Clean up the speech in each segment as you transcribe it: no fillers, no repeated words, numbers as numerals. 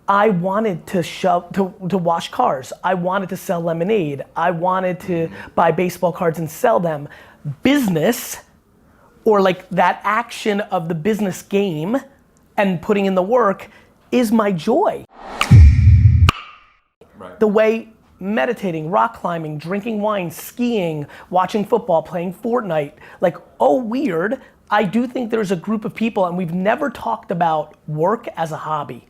I wanted to wash cars. I wanted to sell lemonade. I wanted to buy baseball cards and sell them. Business, or like that action of the business game and putting in the work, is my joy. Right. The way meditating, rock climbing, drinking wine, skiing, watching football, playing Fortnite, like, oh weird, I do think there's a group of people, and we've never talked about work as a hobby.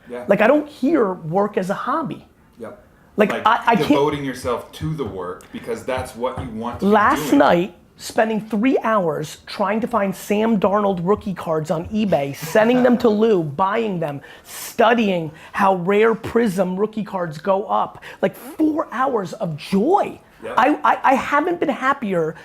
Yeah. Like, I don't hear work as a hobby. Yep. Like I can't. Devoting yourself to the work because that's what you want to be Last doing. night, spending 3 hours trying to find Sam Darnold rookie cards on eBay, sending them to Lou, buying them, studying how rare Prism rookie cards go up. Like 4 hours of joy. Yep. I haven't been happier.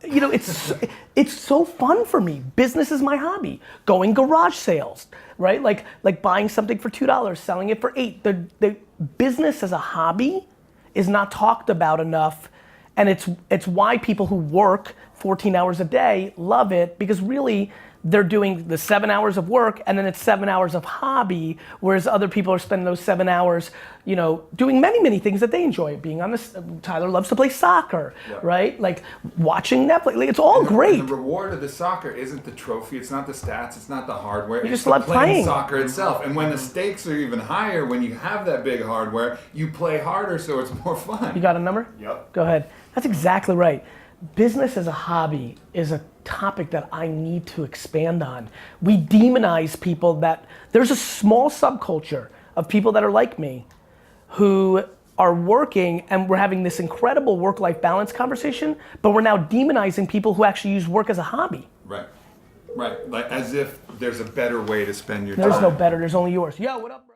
You know, it's so fun for me. Business is my hobby. Going garage sales, right? Like buying something for $2, selling it for $8. The business as a hobby is not talked about enough, and it's why people who work 14 hours a day love it, because really they're doing the 7 hours of work and then it's 7 hours of hobby, whereas other people are spending those 7 hours, you know, doing many things that they enjoy. Being on this, Tyler loves to play soccer, yeah. right? Like watching Netflix, like, it's all great. And the reward of the soccer isn't the trophy, it's not the stats, it's not the hardware. You it's just love playing soccer itself. And when the stakes are even higher, when you have that big hardware, you play harder, so it's more fun. You got a number? Yep. Go ahead. That's exactly right. Business as a hobby is a topic that I need to expand on. We demonize people that, there's a small subculture of people that are like me who are working, and we're having this incredible work-life balance conversation, but we're now demonizing people who actually use work as a hobby. Right, right, like as if there's a better way to spend your time. There's no better, there's only yours. Yo, what up?